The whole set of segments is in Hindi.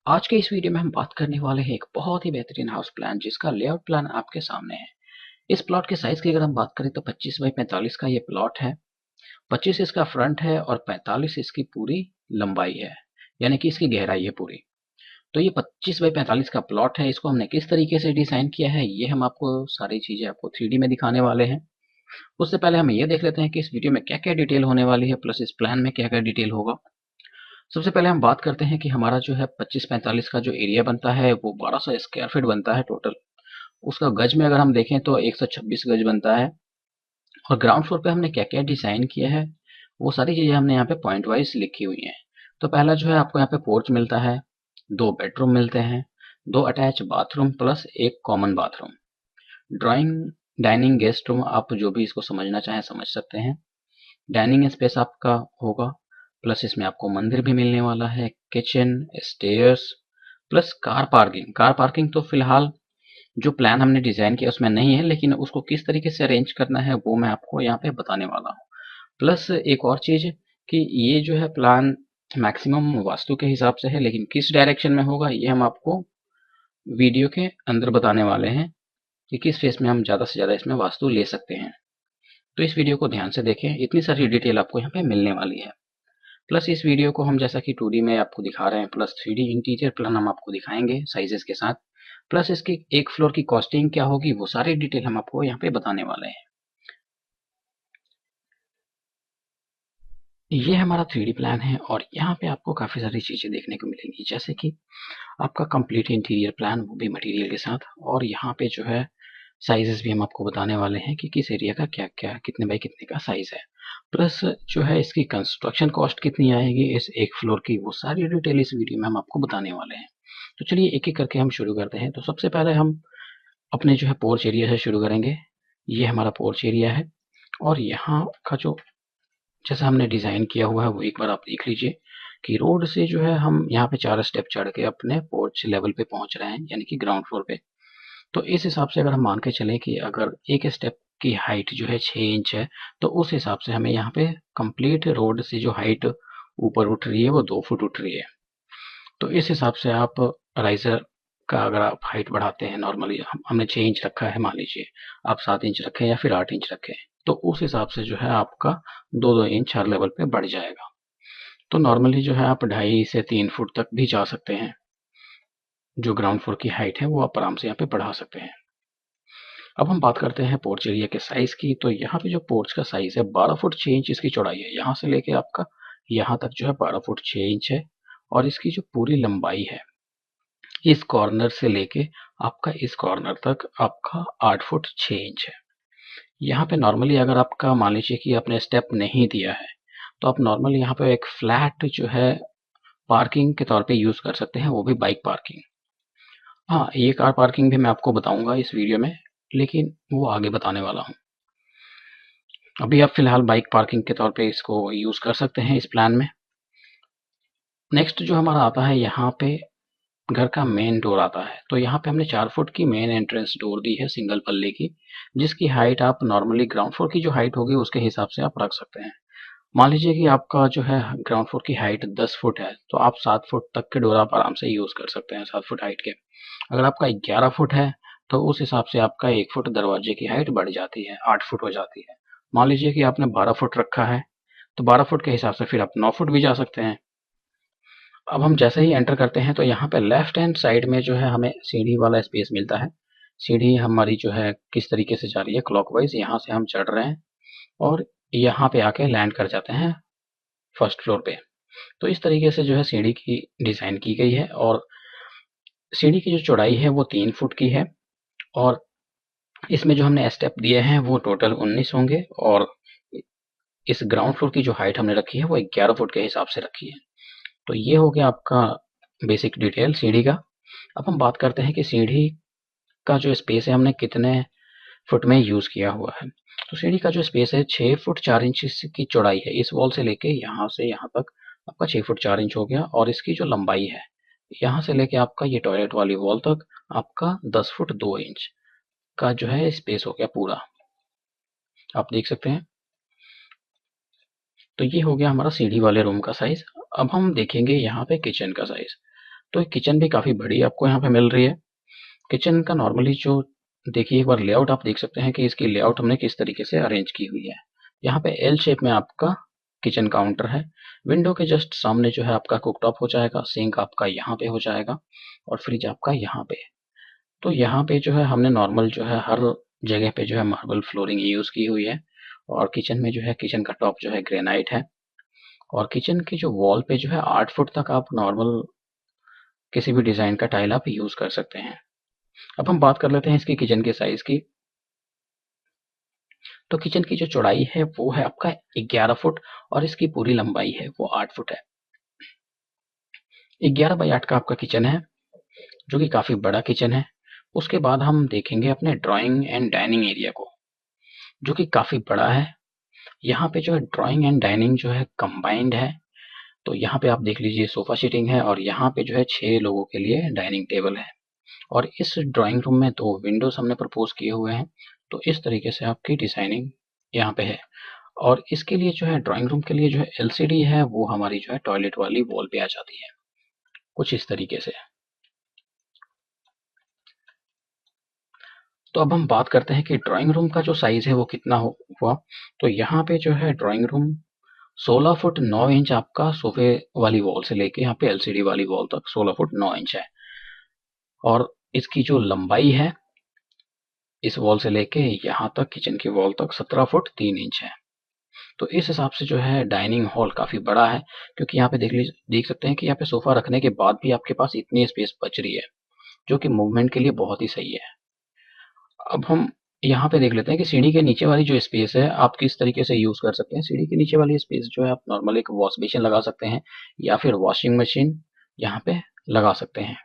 आज के इस वीडियो में हम बात करने वाले हैं एक बहुत ही बेहतरीन हाउस प्लान जिसका लेआउट प्लान आपके सामने है। इस प्लॉट के साइज की अगर हम बात करें तो 25 बाई 45 का ये प्लॉट है। 25 इसका फ्रंट है और 45 इसकी पूरी लंबाई है, यानी कि इसकी गहराई है पूरी। तो ये 25 बाई 45 का प्लॉट है। इसको हमने किस तरीके से डिजाइन किया है ये हम आपको सारी चीजें आपको 3D में दिखाने वाले हैं। उससे पहले हम ये देख लेते हैं कि इस वीडियो में क्या क्या डिटेल होने वाली है, प्लस इस प्लान में क्या क्या डिटेल होगा। सबसे पहले हम बात करते हैं कि हमारा जो है 25-45 का जो एरिया बनता है वो 1200 स्क्वायर फीट बनता है टोटल। उसका गज में अगर हम देखें तो 126 गज बनता है। और ग्राउंड फ्लोर पे हमने क्या क्या डिजाइन किया है वो सारी चीजें हमने यहाँ पे पॉइंट वाइज लिखी हुई हैं। तो पहला जो है आपको यहाँ पे पोर्च मिलता है, 2 बेडरूम मिलते हैं, 2 अटैच बाथरूम प्लस एक common bathroom. Drawing, dining, guest room, आप जो भी इसको समझना चाहें समझ सकते हैं। डाइनिंग स्पेस आपका होगा, प्लस इसमें आपको मंदिर भी मिलने वाला है, kitchen, stairs, plus car parking. Car parking तो फिलहाल जो प्लान हमने डिजाइन किया उसमें नहीं है, लेकिन उसको किस तरीके से अरेंज करना है वो मैं आपको यहाँ पे बताने वाला हूँ। प्लस एक और चीज कि ये जो है प्लान मैक्सिमम वास्तु के हिसाब से है, लेकिन किस डायरेक्शन में होगा ये हम आपको वीडियो के अंदर बताने वाले हैं कि किस फेस में हम ज्यादा से ज्यादा इसमें वास्तु ले सकते हैं। तो इस वीडियो को ध्यान से देखें, इतनी सारी डिटेल आपको यहाँ पे मिलने वाली है। प्लस इस वीडियो को हम जैसा कि 2D में आपको दिखा रहे हैं, प्लस 3D इंटीरियर प्लान हम आपको दिखाएंगे साइजेस के साथ। प्लस इसकी एक फ्लोर की कॉस्टिंग क्या होगी वो सारी डिटेल हम आपको यहाँ पे बताने वाले हैं। ये हमारा 3D प्लान है और यहाँ पे आपको काफी सारी चीजें देखने को मिलेंगी, जैसे कि आपका कंप्लीट इंटीरियर प्लान वो भी मटेरियल के साथ। और यहाँ पे जो है साइजेस भी हम आपको बताने वाले हैं कि किस एरिया का क्या क्या कितने बाई कितने का साइज है। प्लस जो है इसकी कंस्ट्रक्शन कॉस्ट कितनी आएगी इस एक फ्लोर की वो सारी डिटेल इस वीडियो में हम आपको बताने वाले हैं। तो चलिए एक एक करके हम शुरू करते हैं। तो सबसे पहले हम अपने जो है पोर्च एरिया से शुरू करेंगे। ये हमारा पोर्च एरिया है और यहाँ का जो जैसा हमने डिजाइन किया हुआ है वो एक बार आप देख लीजिए कि रोड से जो है हम यहाँ पे 4 स्टेप चढ़ के अपने पोर्च लेवल पे पहुंच रहे हैं, यानी कि ग्राउंड फ्लोर पे। तो इस हिसाब से अगर हम मान के चलें कि अगर एक स्टेप की हाइट जो है 6 इंच है, तो उस हिसाब से हमें यहाँ पे कंप्लीट रोड से जो हाइट ऊपर उठ रही है वो 2 फुट उठ रही है। तो इस हिसाब से आप राइजर का अगर आप हाइट बढ़ाते हैं, नॉर्मली हमने 6 इंच रखा है, मान लीजिए आप 7 इंच रखें या फिर 8 इंच रखें, तो उस हिसाब से जो है आपका 2-2 इंच हर लेवल पे बढ़ जाएगा। तो नॉर्मली जो है आप 2.5 से 3 फुट तक भी जा सकते हैं। जो ग्राउंड फ्लोर की हाइट है वो आप आराम से यहाँ पे बढ़ा सकते हैं। अब हम बात करते हैं पोर्च एरिया के साइज की। तो यहाँ पे जो पोर्च का साइज है 12 फुट 6 इंच इसकी चौड़ाई है। यहाँ से लेके आपका यहाँ तक जो है 12 फुट 6 इंच है। और इसकी जो पूरी लंबाई है इस कॉर्नर से लेके आपका इस कॉर्नर तक आपका 8 फुट 6 इंच है। यहाँ पे नॉर्मली अगर आपका मान लीजिए कि आपने स्टेप नहीं दिया है, तो आप नॉर्मली यहाँ पे एक फ्लैट जो है पार्किंग के तौर पे यूज कर सकते हैं, वो भी बाइक पार्किंग। हाँ, ये कार पार्किंग भी मैं आपको बताऊंगा इस वीडियो में, लेकिन वो आगे बताने वाला हूँ। अभी आप फिलहाल बाइक पार्किंग के तौर पे इसको यूज कर सकते हैं इस प्लान में। नेक्स्ट जो हमारा आता है यहाँ पे घर का मेन डोर आता है। तो यहाँ पे हमने 4 फुट की मेन एंट्रेंस डोर दी है सिंगल पल्ले की, जिसकी हाइट आप नॉर्मली ग्राउंड फ्लोर की जो हाइट होगी उसके हिसाब से आप रख सकते हैं। मान लीजिए कि आपका जो है ग्राउंड फ्लोर की हाइट 10 फुट है, तो आप 7 फुट तक के डोर आप आराम से यूज कर सकते हैं, 7 फुट हाइट के। अगर आपका 11 फुट है तो उस हिसाब से आपका 1 फुट दरवाजे की हाइट बढ़ जाती है, 8 फुट हो जाती है। मान लीजिए कि आपने 12 फुट रखा है, तो 12 फुट के हिसाब से फिर आप 9 फुट भी जा सकते हैं। अब हम जैसे ही एंटर करते हैं तो यहाँ पे लेफ्ट हैंड साइड में जो है हमें सीढ़ी वाला स्पेस मिलता है। सीढ़ी हमारी जो है किस तरीके से जा रही है क्लॉकवाइज, यहाँ से हम चढ़ रहे हैं और यहाँ पे आके लैंड कर जाते हैं फर्स्ट फ्लोर पे। तो इस तरीके से जो है सीढ़ी की डिजाइन की गई है। और सीढ़ी की जो चौड़ाई है वो 3 फुट की है। और इसमें जो हमने स्टेप दिए हैं वो टोटल 19 होंगे। और इस ग्राउंड फ्लोर की जो हाइट हमने रखी है वो 11 फुट के हिसाब से रखी है। तो ये हो गया आपका बेसिक डिटेल सीढ़ी का। अब हम बात करते हैं कि सीढ़ी का जो स्पेस है हमने कितने फुट में यूज किया हुआ है। तो सीढ़ी का जो स्पेस है 6 फुट 4 इंच की चौड़ाई है। इस वॉल से लेके यहाँ से यहाँ तक आपका 6 फुट 4 इंच हो गया। और इसकी जो लंबाई है यहाँ से लेके आपका ये टॉयलेट वाली वॉल तक आपका 10 फुट 2 इंच का जो है स्पेस हो गया पूरा, आप देख सकते हैं। तो ये हो गया हमारा सीढ़ी वाले रूम का साइज। अब हम देखेंगे यहाँ पे किचन का साइज। तो किचन भी काफ़ी बड़ी आपको यहाँ पे मिल रही है। किचन का नॉर्मली जो देखिए एक बार लेआउट आप देख सकते हैं कि इसकी लेआउट हमने किस तरीके से अरेंज की हुई है। यहाँ पे एल शेप में आपका किचन काउंटर है। विंडो के जस्ट सामने जो है आपका कुकटॉप हो जाएगा, सिंक आपका यहाँ पे हो जाएगा और फ्रिज आपका यहाँ पे। तो यहाँ पे जो है हमने नॉर्मल जो है हर जगह पे जो है मार्बल फ्लोरिंग यूज की हुई है और किचन में जो है किचन का टॉप जो है ग्रेनाइट है और किचन की जो वॉल पे जो है 8 फुट तक आप नॉर्मल किसी भी डिजाइन का टाइल आप यूज कर सकते हैं। अब हम बात कर लेते हैं इसकी किचन के साइज की। तो किचन की जो चौड़ाई है वो है आपका 11 फुट और इसकी पूरी लंबाई है वो 8 फुट है। 11 बाई 8 का आपका किचन है जो कि काफी बड़ा किचन है। उसके बाद हम देखेंगे अपने ड्राइंग एंड डाइनिंग एरिया को जो कि काफी बड़ा है। यहाँ पे जो है ड्राइंग एंड डाइनिंग जो है कंबाइंड है। तो यहाँ पे आप देख लीजिए सोफा सीटिंग है और यहाँ पे जो है 6 लोगों के लिए डाइनिंग टेबल है और इस ड्राइंग रूम में 2 विंडोज हमने प्रपोज किए हुए हैं। तो इस तरीके से आपकी डिजाइनिंग यहाँ पे है और इसके लिए जो है ड्राइंग रूम के लिए जो है एलसीडी है वो हमारी जो है टॉयलेट वाली वॉल पे आ जाती है कुछ इस तरीके से। तो अब हम बात करते हैं कि ड्राइंग रूम का जो साइज है वो कितना हुआ। तो यहाँ पे जो है ड्राइंग रूम 16 फुट 9 इंच आपका सोफे वाली वॉल से लेके यहाँ पे एलसीडी वाली वॉल तक 16 फुट 9 इंच है और इसकी जो लंबाई है इस वॉल से लेके यहाँ तक किचन की वॉल तक 17 फुट 3 इंच है। तो इस हिसाब से जो है डाइनिंग हॉल काफी बड़ा है क्योंकि यहाँ पे देख सकते हैं कि यहाँ पे सोफा रखने के बाद भी आपके पास इतनी स्पेस बच रही है जो कि मूवमेंट के लिए बहुत ही सही है। अब हम यहाँ पे देख लेते हैं कि सीढ़ी के नीचे वाली जो स्पेस है आप किस तरीके से यूज कर सकते हैं। सीढ़ी के नीचे वाली स्पेस जो है आप नॉर्मल एक वॉश बेसिन लगा सकते हैं या फिर वॉशिंग मशीन यहाँ पे लगा सकते हैं।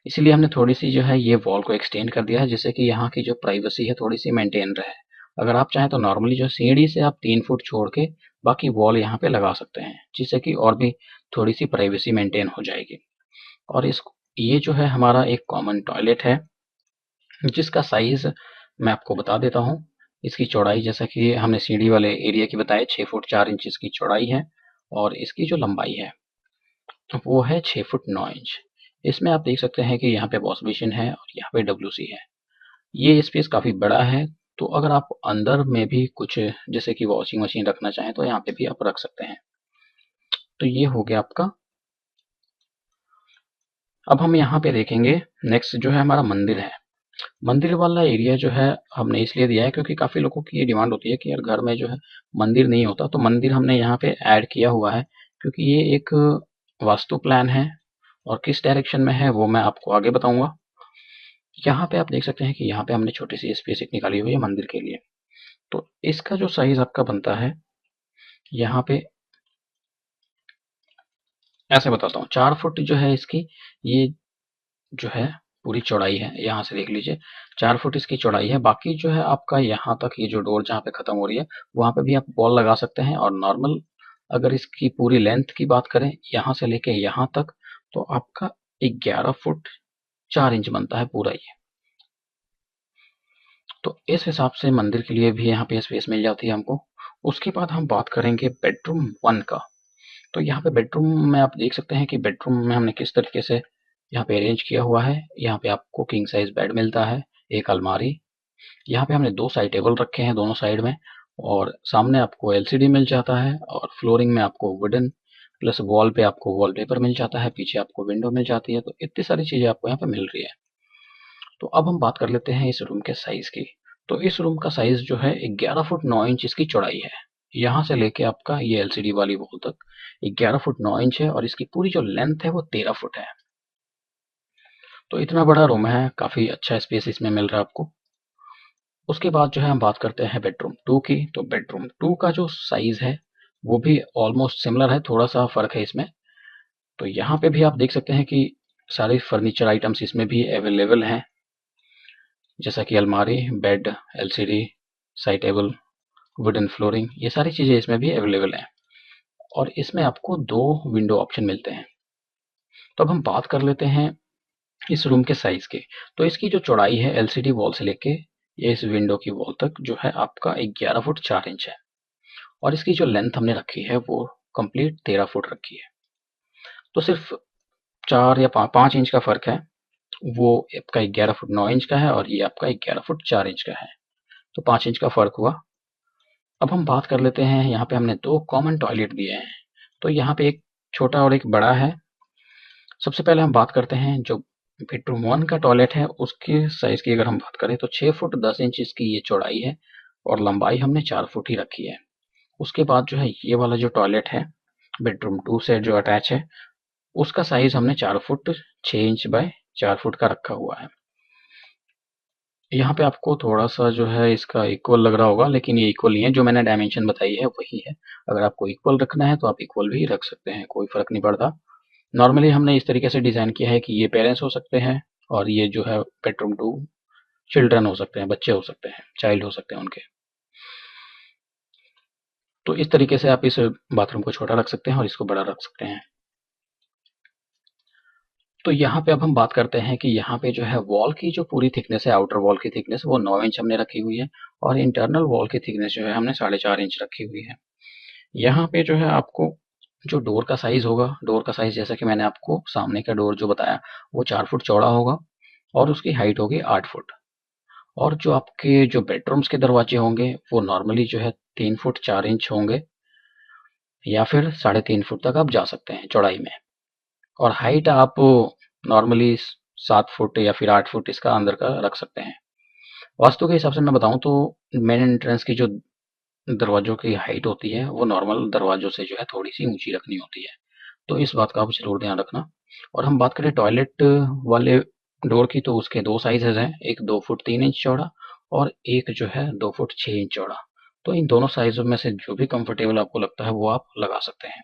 इसीलिए हमने थोड़ी सी जो है ये वॉल को एक्सटेंड कर दिया है जिससे कि यहाँ की जो प्राइवेसी है थोड़ी सी मेंटेन रहे। अगर आप चाहें तो नॉर्मली जो सीढ़ी से आप 3 फुट छोड़ के बाकी वॉल यहाँ पे लगा सकते हैं जिससे कि और भी थोड़ी सी प्राइवेसी मेंटेन हो जाएगी। और इस ये जो है हमारा एक कॉमन टॉयलेट है जिसका साइज मैं आपको बता देता हूँ। इसकी चौड़ाई जैसा कि हमने सीढ़ी वाले एरिया की बताया 6 फुट 4 इंच इसकी चौड़ाई है और इसकी जो लंबाई है वो है 6 फुट 9 इंच। इसमें आप देख सकते हैं कि यहाँ पे वॉश बेसिन है और यहाँ पे डब्ल्यूसी है। ये स्पेस काफी बड़ा है तो अगर आप अंदर में भी कुछ जैसे कि वॉशिंग मशीन रखना चाहें तो यहाँ पे भी आप रख सकते हैं। तो ये हो गया आपका। अब हम यहाँ पे देखेंगे नेक्स्ट जो है हमारा मंदिर है। मंदिर वाला एरिया जो है हमने इसलिए दिया है क्योंकि काफी लोगों की ये डिमांड होती है कि यार घर में जो है मंदिर नहीं होता तो मंदिर हमने यहाँ पे ऐड किया हुआ है क्योंकि ये एक वास्तु प्लान है और किस डायरेक्शन में है वो मैं आपको आगे बताऊंगा। यहाँ पे आप देख सकते हैं कि यहाँ पे हमने छोटी सी स्पेस एक निकाली हुई है मंदिर के लिए। तो इसका जो साइज आपका बनता है यहाँ पे ऐसे बताता हूँ 4 फुट जो है इसकी ये जो है पूरी चौड़ाई है। यहाँ से देख लीजिए 4 फुट इसकी चौड़ाई है। बाकी जो है आपका यहाँ तक ये जो डोर जहाँ पे खत्म हो रही है वहां पे भी आप बॉल लगा सकते हैं और नॉर्मल अगर इसकी पूरी लेंथ की बात करें यहाँ से लेके यहाँ तक तो आपका 11 फुट 4 इंच बनता है पूरा ये। तो इस हिसाब से मंदिर के लिए भी यहाँ पे स्पेस मिल जाती है हमको। उसके बाद हम बात करेंगे बेडरूम 1 का। तो यहाँ पे बेडरूम में आप देख सकते हैं कि बेडरूम में हमने किस तरीके से यहाँ पे अरेंज किया हुआ है। यहाँ पे आपको किंग साइज बेड मिलता है, एक अलमारी, यहाँ पे हमने 2 साइड टेबल रखे हैं दोनों साइड में और सामने आपको एलसीडी मिल जाता है और फ्लोरिंग में आपको वुडन प्लस वॉल पे आपको वॉलपेपर मिल जाता है, पीछे आपको विंडो मिल जाती है। तो इतनी सारी चीजें आपको यहाँ पे मिल रही है। तो अब हम बात कर लेते हैं इस रूम के साइज की। तो इस रूम का साइज जो है 11 फुट 9 इंच इसकी चौड़ाई है। यहाँ से लेके आपका ये एलसीडी वाली वॉल तक 11 फुट 9 इंच है और इसकी पूरी जो लेंथ है वो 13 फुट है। तो इतना बड़ा रूम है, काफी अच्छा स्पेस इसमें मिल रहा है आपको। उसके बाद जो है हम बात करते हैं बेडरूम 2 की। तो बेडरूम 2 का जो साइज है वो भी ऑलमोस्ट सिमिलर है, थोड़ा सा फर्क है इसमें। तो यहाँ पे भी आप देख सकते हैं कि सारे फर्नीचर आइटम्स इसमें भी अवेलेबल हैं जैसा कि अलमारी, bed, LCD, side table, wooden flooring, ये सारी चीजें इसमें भी अवेलेबल हैं और इसमें आपको 2 विंडो ऑप्शन मिलते हैं। तो अब हम बात कर लेते हैं इस रूम के साइज की। तो इसकी जो चौड़ाई है एलसीडी वॉल से लेके ये इस विंडो की वॉल तक जो है आपका 11 फुट 4 इंच है और इसकी जो लेंथ हमने रखी है वो कंप्लीट 13 फुट रखी है। तो सिर्फ 4 या 5 इंच का फ़र्क है, वो आपका 11 फुट 9 इंच का है और ये आपका 11 फुट 4 इंच का है, तो 5 इंच का फ़र्क हुआ। अब हम बात कर लेते हैं, यहाँ पे हमने 2 कॉमन टॉयलेट दिए हैं, तो यहाँ पे एक छोटा और एक बड़ा है। सबसे पहले हम बात करते हैं जो बेडरूम 1 का टॉयलेट है, उसके साइज़ की अगर हम बात करें तो 6 फुट 10 इंच इसकी ये चौड़ाई है और लंबाई हमने 4 फुट ही रखी है। उसके बाद जो है ये वाला जो टॉयलेट है, बेडरूम 2 से जो अटैच है, उसका साइज़ हमने 4 फुट 6 इंच बाय 4 फुट का रखा हुआ है। यहाँ पे आपको थोड़ा-सा जो है इसका इक्वल लग रहा होगा, लेकिन ये इक्वल नहीं है, जो मैंने डायमेंशन बताई है वही है। अगर आपको इक्वल रखना है तो आप इक्वल भी रख सकते हैं, कोई फ़र्क नहीं पड़ता। नॉर्मली हमने इस तरीके से डिज़ाइन किया है कि ये पेरेंट्स हो सकते हैं और ये जो है बेडरूम 2 चिल्ड्रन हो सकते हैं, बच्चे हो सकते हैं, चाइल्ड हो सकते हैं उनके। तो इस तरीके से आप इस बाथरूम को छोटा रख सकते हैं और इसको बड़ा रख सकते हैं। तो यहाँ पे अब हम बात करते हैं कि यहाँ पे जो है वॉल की जो पूरी थिकनेस है, आउटर वॉल की थिकनेस वो 9 इंच हमने रखी हुई है और इंटरनल वॉल की थिकनेस जो है हमने 4.5 इंच रखी हुई है। यहाँ पे जो है आपको जो डोर का साइज़ होगा, डोर का साइज़ जैसा कि मैंने आपको सामने का डोर जो बताया, वो 4 फुट चौड़ा होगा और उसकी हाइट होगी 8 फुट। और जो आपके जो बेडरूम्स के दरवाजे होंगे, वो नॉर्मली जो है 3 फुट 4 इंच होंगे या फिर 3.5 फुट तक आप जा सकते हैं चौड़ाई में। और हाइट आप नॉर्मली 7 फुट या फिर 8 फुट इसका अंदर का रख सकते हैं। वास्तु के हिसाब से मैं बताऊँ तो मेन एंट्रेंस की जो दरवाज़ों की हाइट होती है, वो नॉर्मल दरवाज़ों से जो है थोड़ी-सी ऊँची रखनी होती है। तो इस बात का आप ज़रूर ध्यान रखना। और हम बात करें टॉयलेट वाले डोर की, तो उसके 2 साइज़ेज़ हैं, एक 2 फुट 3 इंच चौड़ा और एक जो है 2 फुट 6 इंच चौड़ा। तो इन दोनों साइज़ों में से जो भी कंफर्टेबल आपको लगता है, वो आप लगा सकते हैं।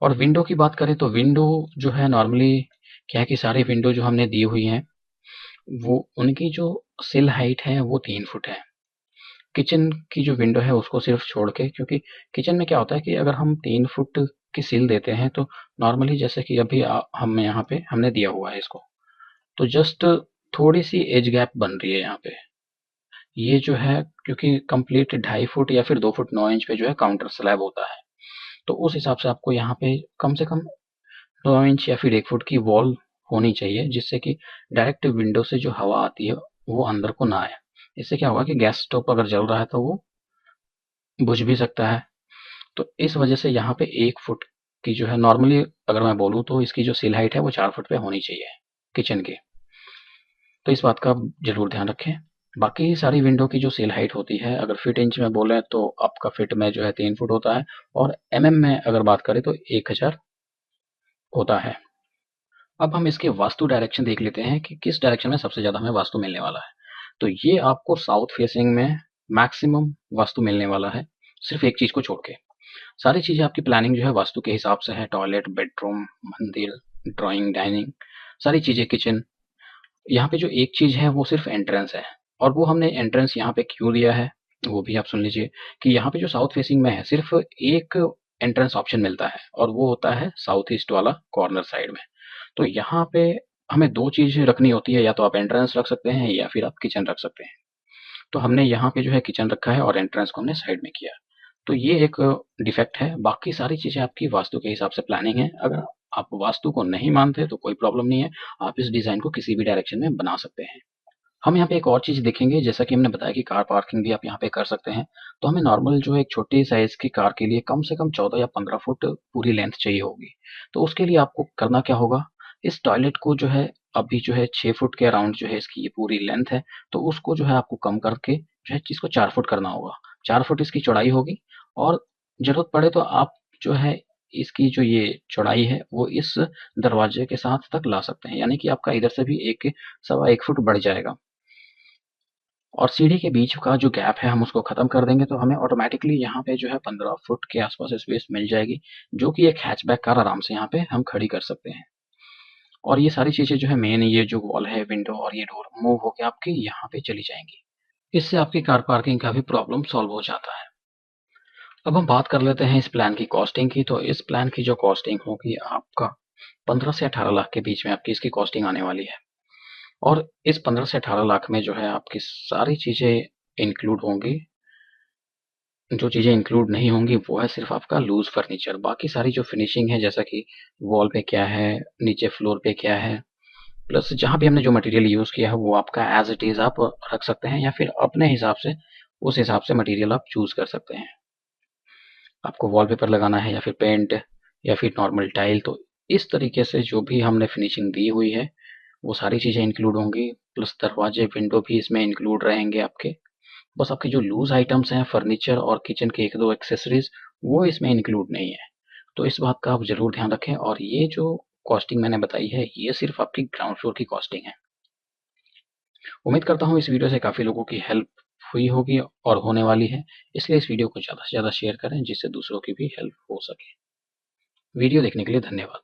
और विंडो की बात करें तो विंडो जो है नॉर्मली क्या है कि सारी विंडो जो हमने दी हुई हैं, वो उनकी जो सिल हाइट है वो 3 फुट है। किचन की जो विंडो है उसको सिर्फ छोड़ के, क्योंकि किचन में क्या होता है कि अगर हम 3 फुट की सिल देते हैं तो नॉर्मली जैसे कि अभी हम यहाँ पे हमने दिया हुआ है इसको, तो जस्ट थोड़ी सी एज गैप बन रही है यहाँ पे। ये जो है क्योंकि कंप्लीट 2.5 फुट या फिर 2 फुट 9 इंच पे जो है काउंटर स्लैब होता है, तो उस हिसाब से आपको यहाँ पे कम से कम 9 इंच या फिर 1 फुट की वॉल होनी चाहिए, जिससे कि डायरेक्ट विंडो से जो हवा आती है वो अंदर को ना आए। इससे क्या होगा कि गैस स्टोव अगर जल रहा है तो वो बुझ भी सकता है। तो इस वजह से यहाँ पे 1 फुट की जो है नॉर्मली अगर मैं बोलूँ तो इसकी जो सील हाइट है वो 4 फुट पे होनी चाहिए किचन की। तो इस बात का आप ज़रूर ध्यान रखें। बाकी सारी विंडो की जो सील हाइट होती है, अगर फीट इंच में बोलें तो आपका फीट में जो है 3 फुट होता है और में अगर बात करें तो 1000 होता है। अब हम इसके वास्तु डायरेक्शन देख लेते हैं कि किस डायरेक्शन में सबसे ज़्यादा हमें वास्तु मिलने वाला है। तो ये आपको साउथ फेसिंग में मैक्सिमम वास्तु मिलने वाला है, सिर्फ एक चीज़ को छोड़ के। सारी चीज़ें आपकी प्लानिंग जो है वास्तु के हिसाब से है, टॉयलेट, बेडरूम, मंदिर, ड्राइंग, डाइनिंग, सारी चीज़ें, किचन। यहाँ पे जो एक चीज़ है वो सिर्फ एंट्रेंस है, और वो हमने एंट्रेंस यहाँ पे क्यों दिया है, वो भी आप सुन लीजिए कि यहाँ पे जो साउथ फेसिंग में है सिर्फ एक एंट्रेंस ऑप्शन मिलता है और वो होता है साउथ ईस्ट वाला कॉर्नर साइड में। तो यहाँ पे हमें 2 चीज़ें रखनी होती है, या तो आप एंट्रेंस रख सकते हैं या फिर आप किचन रख सकते हैं। तो हमने यहाँ पे जो है किचन रखा है और एंट्रेंस को हमने साइड में किया। तो ये एक डिफेक्ट है, बाकी सारी चीज़ें आपकी वास्तु के हिसाब से प्लानिंग है। अगर आप वास्तु को नहीं मानते तो कोई प्रॉब्लम नहीं है, आप इस डिज़ाइन को किसी भी डायरेक्शन में बना सकते हैं। हम यहाँ पे एक और चीज़ देखेंगे, जैसा कि हमने बताया कि कार पार्किंग भी आप यहाँ पे कर सकते हैं। तो हमें नॉर्मल जो है एक छोटी साइज़ की कार के लिए कम से कम 14 या 15 फुट पूरी लेंथ चाहिए होगी। तो उसके लिए आपको करना क्या होगा, इस टॉयलेट को जो है अभी जो है 6 फुट के अराउंड जो है इसकी ये पूरी लेंथ है, तो उसको जो है आपको कम करके जो है इसको 4 फुट करना होगा। 4 फुट इसकी चौड़ाई होगी और ज़रूरत पड़े तो आप जो है इसकी जो ये चौड़ाई है वो इस दरवाजे के साथ तक ला सकते हैं। यानी कि आपका इधर से भी 1 सवा 1 फुट बढ़ जाएगा। और सीढ़ी के बीच का जो गैप है हम उसको ख़त्म कर देंगे, तो हमें ऑटोमैटिकली यहाँ पे जो है 15 फुट के आसपास स्पेस मिल जाएगी, जो कि एक हैचबैक कार आराम से यहाँ पे हम खड़ी कर सकते हैं। और ये सारी चीज़ें जो है मेन ये जो वॉल है, विंडो और ये डोर मूव होके आपकी यहाँ पे चली जाएंगी। इससे आपकी कार पार्किंग का भी प्रॉब्लम सॉल्व हो जाता है। अब हम बात कर लेते हैं इस प्लान की कॉस्टिंग की। तो इस प्लान की जो कॉस्टिंग होगी आपका 15 से 18 लाख के बीच में आपकी इसकी कॉस्टिंग आने वाली है। और इस 15 से 18 लाख में जो है आपकी सारी चीज़ें इंक्लूड होंगी। जो चीज़ें इंक्लूड नहीं होंगी वो है सिर्फ आपका लूज फर्नीचर। बाकी सारी जो फिनिशिंग है, जैसा कि वॉल पे क्या है, नीचे फ्लोर पे क्या है, प्लस जहाँ भी हमने जो मटेरियल यूज़ किया है वो आपका एज इट इज़ आप रख सकते हैं, या फिर अपने हिसाब से उस हिसाब से मटेरियल आप चूज़ कर सकते हैं। आपको वॉलपेपर लगाना है या फिर पेंट या फिर नॉर्मल टाइल, तो इस तरीके से जो भी हमने फिनिशिंग दी हुई है वो सारी चीज़ें इंक्लूड होंगी, प्लस दरवाजे विंडो भी इसमें इंक्लूड रहेंगे आपके। बस आपके जो लूज आइटम्स हैं, फर्नीचर और किचन के एक दो एक्सेसरीज, वो इसमें इंक्लूड नहीं है। तो इस बात का आप ज़रूर ध्यान रखें। और ये जो कॉस्टिंग मैंने बताई है ये सिर्फ आपकी ग्राउंड फ्लोर की कॉस्टिंग है। उम्मीद करता हूँ इस वीडियो से काफ़ी लोगों की हेल्प हुई होगी और होने वाली है, इसलिए इस वीडियो को ज़्यादा से ज़्यादा शेयर करें जिससे दूसरों की भी हेल्प हो सके। वीडियो देखने के लिए धन्यवाद।